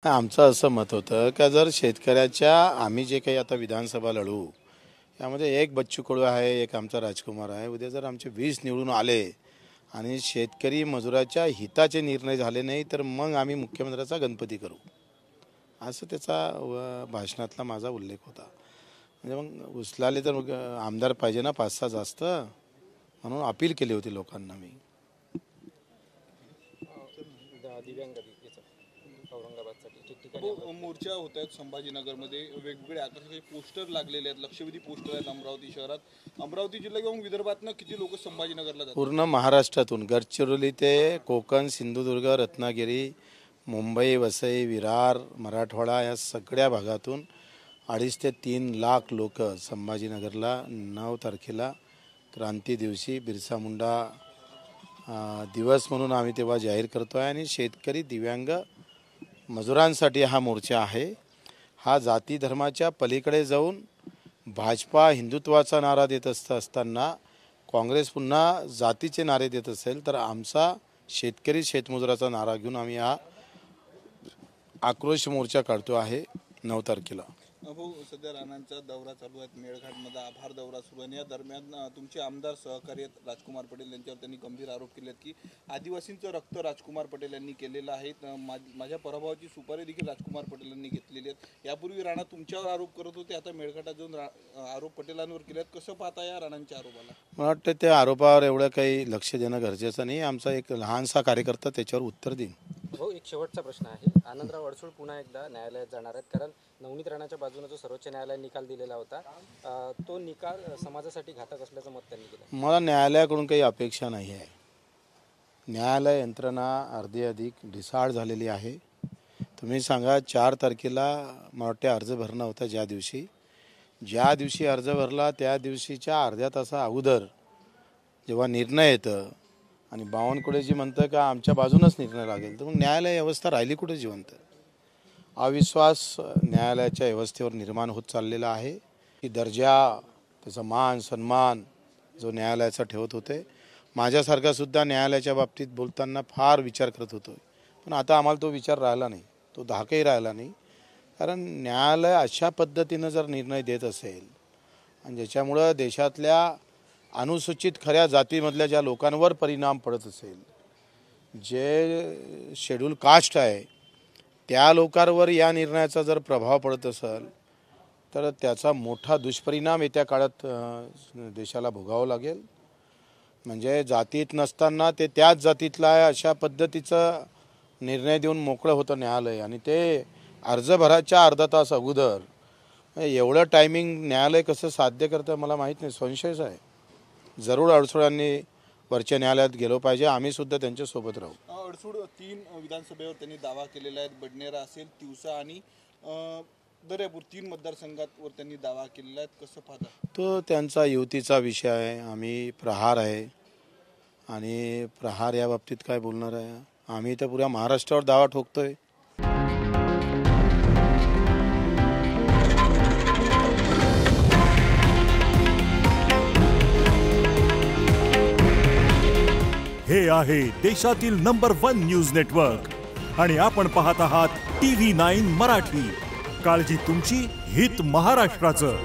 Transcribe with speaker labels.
Speaker 1: आमचं असं मत होतं का जर शेतकऱ्याच्या आम्ही जे काही आता विधानसभा लढू यामध्ये एक बच्चू कडू आहे, एक आमचा राजकुमार आहे. उद्या जर आमचे 20 निवडून आले आणि शेतकरी मजुराच्या हिताचे निर्णय झाले नाही तर मग आम्ही मुख्यमंत्र्याचा गणपती करू, असं त्याचा भाषणातला माझा उल्लेख होता. म्हणजे मग उचलाले तर आमदार पाहिजे ना 5-6 जास्त, म्हणून अपील केली होती लोकांना मी.
Speaker 2: मोर्चा होत आहेत संभाजीनगरमध्ये, वेगवेगळे आकर्षक पोस्टर लागलेले आहेत, लक्षवेधी पोस्टर आहेत अमरावती शहरात. अमरावती जिल्हा किंवा विदर्भातनं किती लोक संभाजीनगरला जातात?
Speaker 1: पूर्ण महाराष्ट्रातून गडचिरोली ते कोकण, सिंधुदुर्ग, रत्नागिरी, मुंबई, वसई, विरार, मराठवाडा या सगळ्या भागातून 2.5 ते 3 लाख लोक संभाजीनगरला 9 तारखेला क्रांती दिवशी बिरसा मुंडा दिवस म्हणून आम्ही तेव्हा जाहीर करतो आहे. आणि शेतकरी दिव्यांग मजुरांसाठी हा मोर्चा आहे. हा जाती धर्माच्या पलीकडे जाऊन भाजपा हिंदुत्वाचा नारा देत असताना काँग्रेस पुन्हा जातीचे नारे देत असेल तर आमचा शेतकरी शेतमजुराचा नारा घेऊन आम्ही हा आक्रोश मोर्चा काढतो आहे 9 तारखेला.
Speaker 2: भाऊ, सध्या राणांचा दौरा चालू आहे, मेळघाटमध्ये आभार दौरा सुरू आहे. या दरम्यान तुमचे आमदार सहकारी राजकुमार पटेल यांच्यावर त्यांनी गंभीर आरोप केले आहेत की आदिवासींचं रक्त राजकुमार पटेल यांनी केलेलं आहे. माझ्या पराभवाची सुपारी देखील राजकुमार पटेल यांनी घेतलेली आहेत. यापूर्वी राणा तुमच्यावर आरोप करत होते, आता मेळघाटात जाऊन आरोप पटेलांवर केले आहेत. कसं पाहता या राणांच्या आरोपाला?
Speaker 1: मला वाटतं त्या आरोपावर एवढं काही लक्ष देणं गरजेचं नाही. आमचा एक लहानसा कार्यकर्ता त्याच्यावर उत्तर देईन.
Speaker 3: हो, एक शेवटचा प्रश्न आहे. आनंदराव अडसूळ पुन्हा एकदा न्यायालयात जाणार आहेत, कारण नवनीत राणाच्या बाजूने जो सर्वोच्च न्यायालयाने निकाल दिलेला होता तो निकाल समाजासाठी घातक असल्याचं मत त्यांनी दिलं.
Speaker 1: मला न्यायालयाकडून काही अपेक्षा नाही आहे. न्यायालय यंत्रणा अर्धी अधिक ढिसाळ झालेली आहे. तुम्ही सांगा 4 तारखेला मला वाटते अर्ज भरणं होता. ज्या दिवशी अर्ज भरला त्या दिवशीच्या अर्ध्या तासा अगोदर जेव्हा निर्णय येतं आणि बावनकुळेजी म्हणतं का आमच्या बाजूनच निर्णय लागेल, तर मग न्यायालय व्यवस्था राहिली कुठे जिवंत? अविश्वास न्यायालयाच्या व्यवस्थेवर निर्माण होत चाललेला आहे. की दर्जा, त्याचा मान सन्मान जो न्यायालयाचा ठेवत होते, माझ्यासारखा सुद्धा न्यायालयाच्या बाबतीत बोलताना फार विचार करत होतो. पण आता आम्हाला तो विचार राहिला नाही, तो धाकही राहिला नाही. कारण न्यायालय अशा पद्धतीनं जर निर्णय देत असेल आणि ज्याच्यामुळं देशातल्या अनुसूचित खऱ्या जातीमधल्या ज्या लोकांवर परिणाम पडत असेल, जे शेड्यूल कास्ट आहे त्या लोकांवर या निर्णयाचा जर प्रभाव पडत असेल तर त्याचा मोठा दुष्परिणाम येत्या काळात देशाला भोगावं लागेल. म्हणजे जातीत नसताना ते त्याच जातीतला आहे अशा पद्धतीचा निर्णय देऊन मोकळं होतं न्यायालय. आणि ते अर्ज भराच्या अर्धा तास अगोदर एवढं टायमिंग न्यायालय कसं साध्य करतं मला माहीत नाही, संशयच आहे. जरूर अडसूळांनी वरच्या न्यायालयात गेलो पाहिजे, आम्ही सुद्धा त्यांच्या सोबत राहू.
Speaker 2: अडसूळ 3 विधानसभेवर त्यांनी दावा केलेला आहे. बडनेरा असेल, तिवसा आणि दर्यापूर 3 मतदारसंघांवर त्यांनी दावा केलेला आहे. कसं पाहता?
Speaker 1: तो त्यांचा युतीचा विषय आहे. आम्ही प्रहार आहे आणि प्रहार या बाबतीत काय बोलणार आहे? आम्ही तर पुऱ्या महाराष्ट्रावर दावा ठोकतोय.
Speaker 4: हे आहे देशातील नंबर 1 न्यूज नेटवर्क आणि आपण पाहत आहात TV9 मराठी. काळजी तुमची, हित महाराष्ट्राचं.